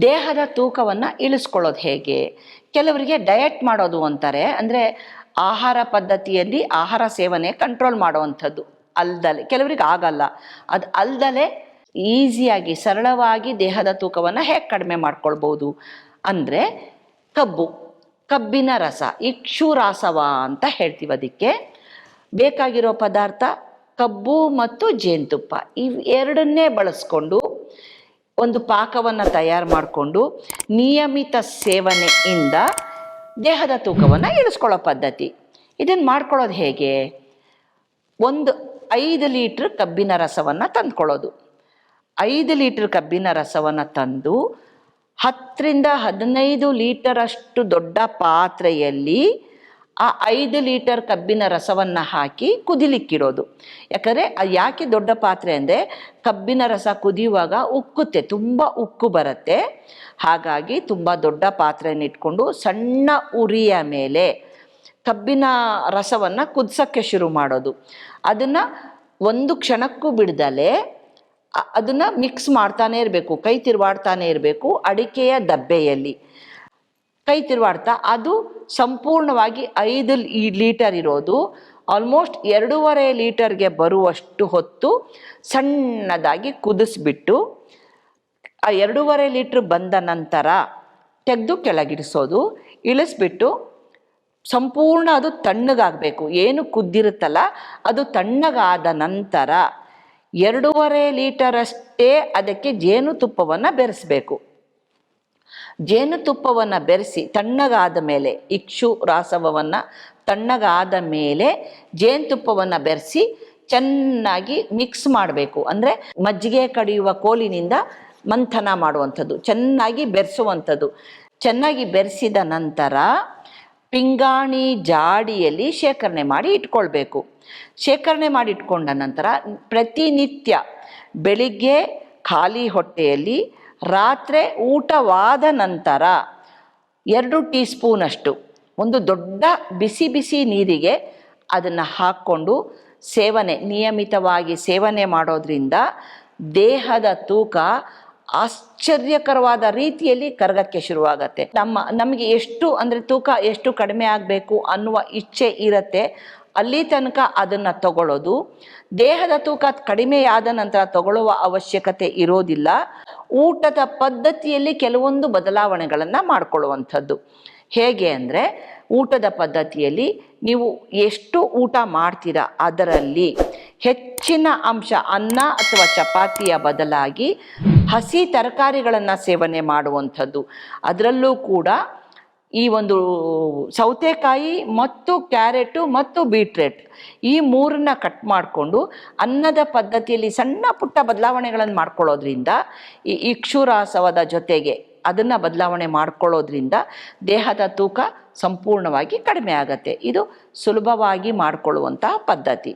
ದೇಹದ ತೂಕವನ್ನು ಇಳಿಸ್ಕೊಳ್ಳೋದು ಹೇಗೆ? ಕೆಲವರಿಗೆ ಡಯಟ್ ಮಾಡೋದು ಅಂತಾರೆ. ಅಂದರೆ ಆಹಾರ ಪದ್ಧತಿಯಲ್ಲಿ ಆಹಾರ ಸೇವನೆ ಕಂಟ್ರೋಲ್ ಮಾಡುವಂಥದ್ದು ಅಲ್ದಲೆ. ಕೆಲವರಿಗೆ ಆಗಲ್ಲ. ಅದು ಅಲ್ದಲೆ ಈಸಿಯಾಗಿ ಸರಳವಾಗಿ ದೇಹದ ತೂಕವನ್ನು ಹೇಗೆ ಕಡಿಮೆ ಮಾಡ್ಕೊಳ್ಬೋದು ಅಂದರೆ ಕಬ್ಬಿನ ರಸ, ಇಕ್ಷುರಾಸವ ಅಂತ ಹೇಳ್ತೀವಿ. ಅದಕ್ಕೆ ಬೇಕಾಗಿರೋ ಪದಾರ್ಥ ಕಬ್ಬು ಮತ್ತು ಜೇನುತುಪ್ಪ. ಇವೆರಡನ್ನೇ ಬಳಸ್ಕೊಂಡು ಒಂದು ಪಾಕವನ್ನು ತಯಾರು ಮಾಡಿಕೊಂಡು ನಿಯಮಿತ ಸೇವನೆಯಿಂದ ದೇಹದ ತೂಕವನ್ನು ಇಳಿಸ್ಕೊಳ್ಳೋ ಪದ್ಧತಿ. ಇದನ್ನು ಮಾಡ್ಕೊಳ್ಳೋದು ಹೇಗೆ? 5 ಲೀಟ್ರ್ ಕಬ್ಬಿನ ರಸವನ್ನು ತಂದ್ಕೊಳ್ಳೋದು. 5 ಲೀಟ್ರ್ ಕಬ್ಬಿನ ರಸವನ್ನು ತಂದು 10 ರಿಂದ 15 ಲೀಟರಷ್ಟು ದೊಡ್ಡ ಪಾತ್ರೆಯಲ್ಲಿ ಆ 5 ಲೀಟರ್ ಕಬ್ಬಿನ ರಸವನ್ನು ಹಾಕಿ ಕುದಿಲಿಕ್ಕಿಡೋದು. ಯಾಕೆ ದೊಡ್ಡ ಪಾತ್ರೆ ಅಂದರೆ ಕಬ್ಬಿನ ರಸ ಕುದಿಯುವಾಗ ಉಕ್ಕುತ್ತೆ, ತುಂಬ ಉಕ್ಕು ಬರುತ್ತೆ. ಹಾಗಾಗಿ ತುಂಬ ದೊಡ್ಡ ಪಾತ್ರೆಯನ್ನು ಇಟ್ಕೊಂಡು ಸಣ್ಣ ಉರಿಯ ಮೇಲೆ ಕಬ್ಬಿನ ರಸವನ್ನು ಕುದಿಸೋಕ್ಕೆ ಶುರು ಮಾಡೋದು. ಅದನ್ನು ಒಂದು ಕ್ಷಣಕ್ಕೂ ಬಿಡ್ದಲೆ ಅದನ್ನು ಮಿಕ್ಸ್ ಮಾಡ್ತಾನೆ ಇರಬೇಕು, ಕೈ ತಿರುವಾಡ್ತಾನೆ ಇರಬೇಕು. ಅಡಿಕೆಯ ದಬ್ಬೆಯಲ್ಲಿ ಕೈ ತಿರುವಾಡ್ತಾ ಅದು ಸಂಪೂರ್ಣವಾಗಿ 5 ಲೀಟರ್ ಇರೋದು ಆಲ್ಮೋಸ್ಟ್ 2.5 ಲೀಟರ್ಗೆ ಬರುವಷ್ಟು ಹೊತ್ತು ಸಣ್ಣದಾಗಿ ಕುದಿಸ್ಬಿಟ್ಟು ಆ 2.5 ಲೀಟ್ರ್ ಬಂದ ನಂತರ ತೆಗೆದು ಕೆಳಗಿಡಿಸೋದು. ಇಳಿಸ್ಬಿಟ್ಟು ಸಂಪೂರ್ಣ ಅದು ತಣ್ಣಗಾಗಬೇಕು. ಏನು ಕುದ್ದಿರುತ್ತಲ್ಲ ಅದು ತಣ್ಣಗಾದ ನಂತರ 2.5 ಲೀಟರಷ್ಟೇ ಅದಕ್ಕೆ ಜೇನುತುಪ್ಪವನ್ನು ಬೆರೆಸಬೇಕು. ಜೇನುತುಪ್ಪವನ್ನು ಬೆರೆಸಿ ತಣ್ಣಗಾದ ಮೇಲೆ ಇಕ್ಷುರಾಸವವನ್ನು ತಣ್ಣಗಾದ ಮೇಲೆ ಜೇನುತುಪ್ಪವನ್ನು ಬೆರೆಸಿ ಚೆನ್ನಾಗಿ ಮಿಕ್ಸ್ ಮಾಡಬೇಕು. ಅಂದರೆ ಮಜ್ಜಿಗೆ ಕಡಿಯುವ ಕೋಲಿನಿಂದ ಮಂಥನ ಮಾಡುವಂಥದ್ದು, ಚೆನ್ನಾಗಿ ಬೆರೆಸುವಂಥದ್ದು. ಚೆನ್ನಾಗಿ ಬೆರೆಸಿದ ನಂತರ ಪಿಂಗಾಣಿ ಜಾಡಿಯಲ್ಲಿ ಶೇಖರಣೆ ಮಾಡಿ ಇಟ್ಕೊಳ್ಬೇಕು. ಶೇಖರಣೆ ಮಾಡಿ ಇಟ್ಕೊಂಡ ನಂತರ ಪ್ರತಿನಿತ್ಯ ಬೆಳಿಗ್ಗೆ ಖಾಲಿ ಹೊಟ್ಟೆಯಲ್ಲಿ, ರಾತ್ರಿ ಊಟವಾದ ನಂತರ 2 ಟೀ ಸ್ಪೂನಷ್ಟು ಒಂದು ದೊಡ್ಡ ಬಿಸಿ ನೀರಿಗೆ ಅದನ್ನು ಹಾಕ್ಕೊಂಡು ನಿಯಮಿತವಾಗಿ ಸೇವನೆ ಮಾಡೋದ್ರಿಂದ ದೇಹದ ತೂಕ ಆಶ್ಚರ್ಯಕರವಾದ ರೀತಿಯಲ್ಲಿ ಕರಗಕ್ಕೆ ಶುರುವಾಗತ್ತೆ. ನಮಗೆ ಎಷ್ಟು ಅಂದರೆ ತೂಕ ಎಷ್ಟು ಕಡಿಮೆ ಆಗಬೇಕು ಅನ್ನುವ ಇಚ್ಛೆ ಇರುತ್ತೆ, ಅಲ್ಲಿ ತನಕ ಅದನ್ನು ತಗೊಳ್ಳೋದು. ದೇಹದ ತೂಕ ಕಡಿಮೆಯಾದ ನಂತರ ತಗೊಳ್ಳುವ ಅವಶ್ಯಕತೆ ಇರೋದಿಲ್ಲ. ಊಟದ ಪದ್ಧತಿಯಲ್ಲಿ ಕೆಲವೊಂದು ಬದಲಾವಣೆಗಳನ್ನು ಮಾಡಿಕೊಳ್ಳುವಂಥದ್ದು. ಹೇಗೆ ಅಂದರೆ ಊಟದ ಪದ್ಧತಿಯಲ್ಲಿ ನೀವು ಎಷ್ಟು ಊಟ ಮಾಡ್ತೀರಾ ಅದರಲ್ಲಿ ಹೆಚ್ಚಿನ ಅಂಶ ಅನ್ನ ಅಥವಾ ಚಪಾತಿಯ ಬದಲಾಗಿ ಹಸಿ ತರಕಾರಿಗಳನ್ನು ಸೇವನೆ ಮಾಡುವಂಥದ್ದು. ಅದರಲ್ಲೂ ಕೂಡ ಈ ಒಂದು ಸೌತೆಕಾಯಿ ಮತ್ತು ಕ್ಯಾರೆಟು ಮತ್ತು ಬೀಟ್ರೇಟ್ ಈ 3ನ್ನ ಕಟ್ ಮಾಡಿಕೊಂಡು ಅನ್ನದ ಪದ್ಧತಿಯಲ್ಲಿ ಸಣ್ಣ ಪುಟ್ಟ ಬದಲಾವಣೆಗಳನ್ನು ಮಾಡ್ಕೊಳ್ಳೋದ್ರಿಂದ ಈ ಇಕ್ಷುರಾಸವದ ಜೊತೆಗೆ ಅದನ್ನು ಬದಲಾವಣೆ ಮಾಡ್ಕೊಳ್ಳೋದ್ರಿಂದ ದೇಹದ ತೂಕ ಸಂಪೂರ್ಣವಾಗಿ ಕಡಿಮೆ ಆಗುತ್ತೆ. ಇದು ಸುಲಭವಾಗಿ ಮಾಡಿಕೊಳ್ಳುವಂತಹ ಪದ್ಧತಿ.